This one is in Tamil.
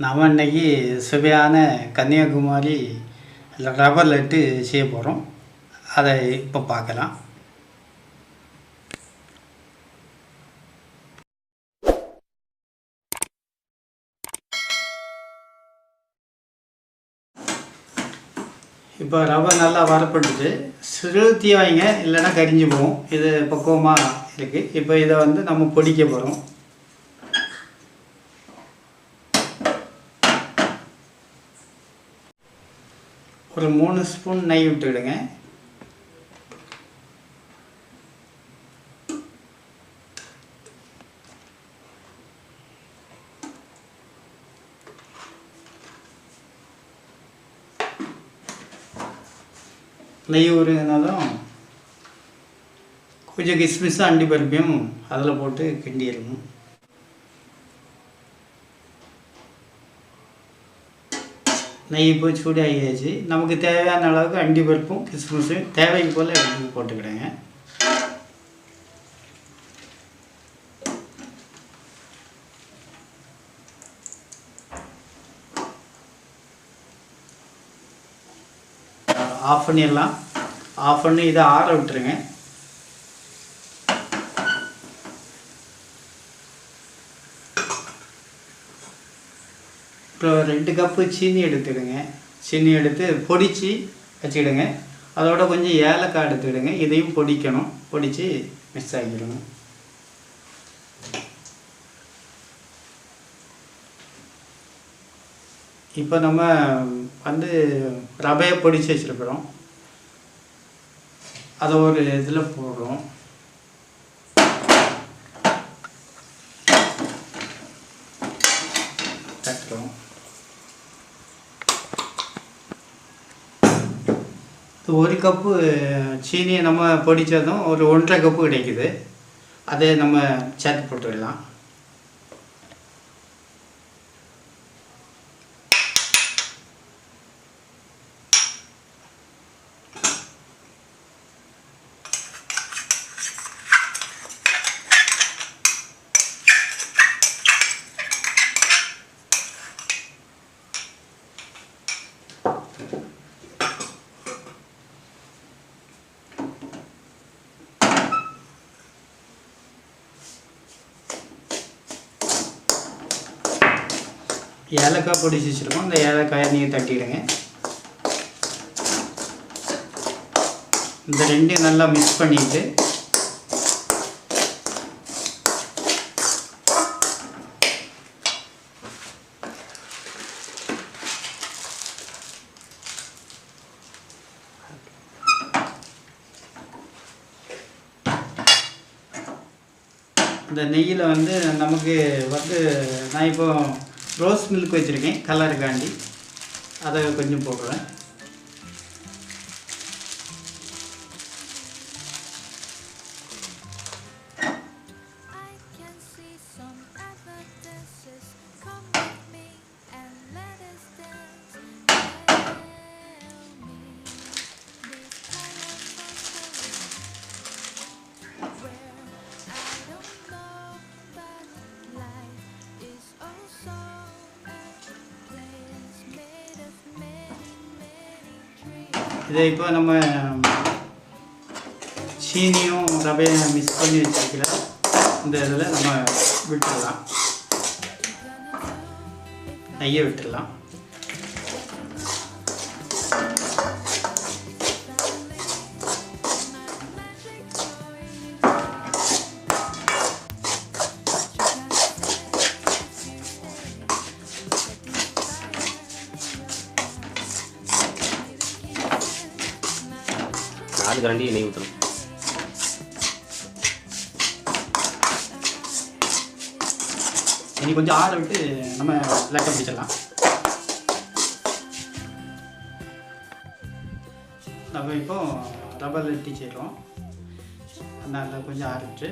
நாம் இன்றைக்கி சுவையான கன்னியாகுமரி ரப்பர் லட்டு செய்ய போகிறோம். அதை இப்போ பார்க்கலாம். இப்போ ரவை நல்லா வரப்பட்டுட்டு சிறுத்தி வைங்க, இல்லைன்னா கரிஞ்சு போகும். இது பக்குவமாக இருக்குது. இப்போ இதை நம்ம பொடிக்க போகிறோம். ஒரு 3 ஸ்பூன் நெய் விட்டுக்கிடுங்க. நெய் உருகினாலும் கொஞ்சம் கிஸ்மிஸும் அண்டி பருப்பையும் அதில் போட்டு கிண்டிடணும். நெய் இப்போ சூடாகியாச்சு. நமக்கு தேவையான அளவுக்கு அண்டி பருப்பும் கிஸ்மிஸும் தேவைக்கு போல் எடுத்து போட்டுக்கிடுங்க. ஆஃப் பண்ணிடலாம். ஆஃப் பண்ணி இதை ஆற விட்டுருங்க. இப்போ 2 கப்பு சீனி எடுத்துடுங்க. சீனி எடுத்து பொடித்து வச்சுக்கிடுங்க. அதோட கொஞ்சம் ஏலக்காய் எடுத்துக்கிடுங்க. இதையும் பொடிக்கணும். பொடித்து மிக்ஸ் ஆகிடுங்க. இப்போ நம்ம ரவையை பொடிச்சு வச்சுருக்கிறோம். அதை ஒரு இதில் போடுறோம். தட்டுறோம். ஒரு கப்பு சீனியை நம்ம பொடித்ததும் ஒரு 1.5 கப்பு கிடைக்குது. அதை நம்ம சேர்த்து போட்டுடலாம். ஏலக்காய் பொடிச்சு வச்சுருக்கோம். இந்த ஏலக்காயை நீங்கள் தட்டிடுங்க. இந்த ரெண்டையும் நல்லா மிக்ஸ் பண்ணிவிட்டு இந்த நெய்யில் நமக்கு நான் இப்போ ரோஸ் மில்க் வச்சுருக்கேன் கலருக்காண்டி. அதை கொஞ்சம் போடுறேன். இதை இப்போ நம்ம சீனியும் ரவையும் மிக்ஸ் பண்ணி வச்சுருக்கிற இந்த இதில் நம்ம விட்டுடலாம். நெய்யை விட்டுடலாம். நாலு கரண்டி எண்ணெய் ஊற்றணும். இனி கொஞ்சம் ஆற விட்டு நம்ம லட்டை பிடிச்சிடலாம். நம்ம இப்போ ரப்பர் லட்டி செய்கிறோம். அதனால் கொஞ்சம் ஆறிட்டு